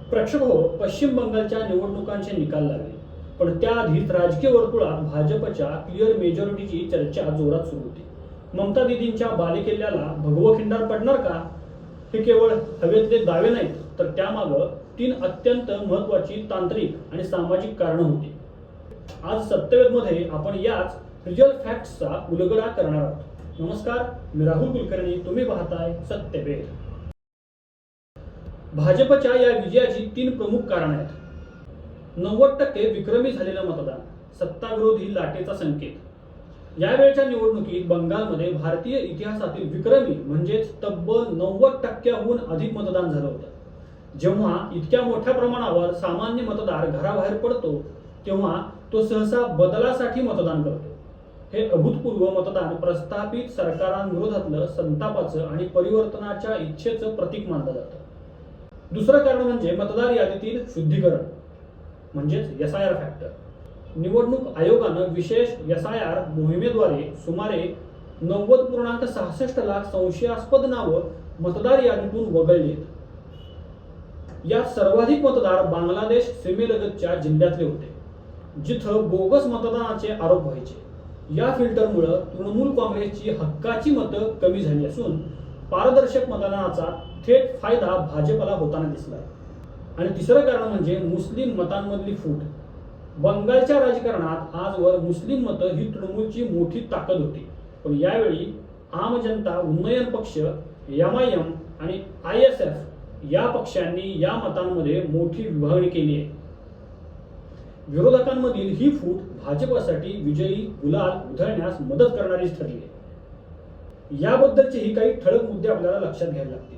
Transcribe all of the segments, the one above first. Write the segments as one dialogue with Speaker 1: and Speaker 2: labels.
Speaker 1: प्रेक्षक हो, पश्चिम बंगालच्या निवडणुकांचे निकाल लागले, पण त्याआधीच राजकीय वर्तुळात भाजपच्या क्लिअर मेजॉरिटीची चर्चा जोरात सुरू होती. ममता दीदींच्या बालेकिल्ल्याला भगवं खिंडार पडणार का? हे केवळ हवेतले दावे नाहीत, तर त्यामागं 3 अत्यंत महत्त्वाची तांत्रिक आणि सामाजिक कारणं होती. आज सत्यवेदमध्ये आपण याच रिअल फॅक्ट्सचा उलगडा करणार आहोत. नमस्कार, मी राहुल कुलकर्णी. तुम्ही पाहताय सत्यवेद. भाजपच्या या विजयाची 3 प्रमुख कारणं आहेत. 90% विक्रमी झालेलं मतदान, सत्ताविरोधी लाटेचा संकेत. यावेळच्या निवडणुकीत बंगालमध्ये भारतीय इतिहासातील विक्रमी म्हणजेच तब्बल 90%हून अधिक मतदान झालं होतं. जेव्हा इतक्या मोठ्या प्रमाणावर सामान्य मतदार घराबाहेर पडतो, तेव्हा तो सहसा बदलासाठी मतदान करतो. हे अभूतपूर्व मतदान प्रस्थापित सरकारांविरोधातलं संतापाचं आणि परिवर्तनाच्या इच्छेचं प्रतीक मानलं जातं. दुसरं कारण म्हणजे मतदार यादीतील शुद्धीकरण म्हणजेच SIR फॅक्टर. निवडणूक आयोगानं विशेष SIR मोहिमेद्वारे सुमारे 90.66 लाख संशयास्पद नावं मतदार यादीतून वगळली आहेत. यात सर्वाधिक मतदार बांगलादेश सीमेलगतच्या जिल्ह्यातले होते, जिथं बोगस मतदानाचे आरोप व्हायचे. या फिल्टरमुळे तृणमूल काँग्रेसची हक्काची मतं कमी झाली असून पारदर्शक मतदानाचा थेट फायदा भाजपला होताना दिसला. आणि तिसरं कारण म्हणजे मुस्लिम मतांमधली फूट. बंगालच्या राजकारणात आजवर मुस्लिम मतं ही तृणमूलची मोठी ताकद होती, पण यावेळी आम जनता उन्नयन पक्ष, MIM आणि ISF या पक्षांनी या मतांमध्ये मोठी विभागणी केली आहे. विरोधकांमधील ही फूट भाजपसाठी विजयी गुलाल उधळण्यास मदत करणारीच ठरली आहे. याबद्दलचे ही काही ठळक मुद्दे आपल्याला लक्षात घ्यायला लागतील.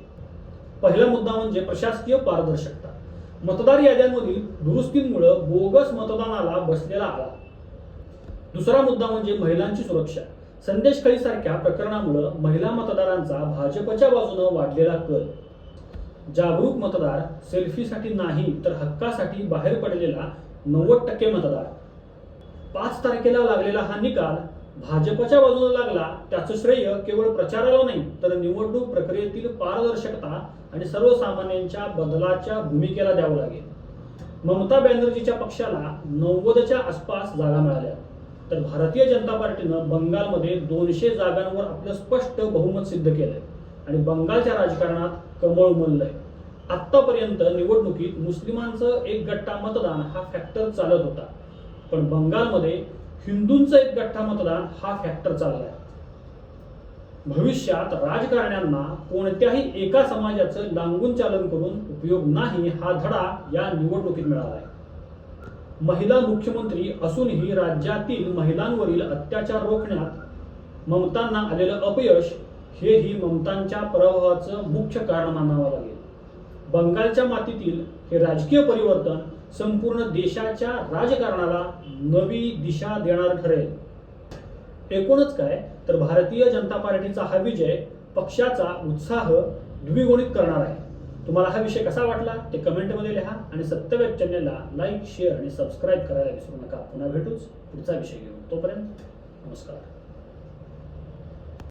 Speaker 1: पहिला मुद्दा म्हणजे प्रशासकीय पारदर्शकता. मतदार याद्यांमधील दुरुस्तींमुळे बोगस मतदानाला बसलेला आळा. दुसरा मुद्दा म्हणजे महिलांची सुरक्षा. संदेशखालीसारख्या प्रकरणामुळे महिला मतदारांचा भाजपच्या बाजूने वाढलेला कल. जागरूक मतदार, सेल्फीसाठी नाही तर हक्कासाठी बाहेर पडलेला 90% मतदार. 5 तारखेला लागलेला हा निकाल भाजपच्या बाजूने लागला, त्याचं श्रेय केवळ प्रचाराला नाही तर निवडणूक प्रक्रियेतील पारदर्शकता आणि सर्वसामान्यांच्या बदलाच्या भूमिकेला द्यावं लागेल. ममता बॅनर्जीच्या पक्षाला 90च्या आसपास जागा मिळाल्या, तर भारतीय जनता पार्टीनं बंगालमध्ये 200 जागांवर आपलं स्पष्ट बहुमत सिद्ध केलंय आणि बंगालच्या राजकारणात कमळ उमललंय. आतापर्यंत निवडणुकीत मुस्लिमांचं एक गट्टा मतदान हा फॅक्टर चालत होता, पण बंगालमध्ये हिंदूंचं एक गठ्ठा मतदान हा फॅक्टर चाललाय. भविष्यात राजकारण्यांना कोणत्याही एका समाजाचं लांगून चालन करून उपयोग नाही, हा धडा या निवडणुकीत मिळालाय. महिला मुख्यमंत्री असूनही राज्यातील महिलांवरील अत्याचार रोखण्यात ममतांना आलेलं अपयश हेही ममतांच्या पराभवाचं मुख्य कारण मानावं लागेल. बंगालच्या मातीतील हे राजकीय परिवर्तन संपूर्ण देशाच्या राजकारणाला नवी दिशा देणार ठरेल. एकूणच काय तर भारतीय जनता पार्टीचा हा विजय पक्षाचा उत्साह द्विगुणित करणार आहे. तुम्हाला हा विषय कसा वाटला ते कमेंटमध्ये लिहा आणि सत्यवेद चॅनलला लाईक, शेअर आणि सबस्क्राईब करायला विसरू नका. पुन्हा भेटूच पुढचा विषय घेऊन. तोपर्यंत नमस्कार.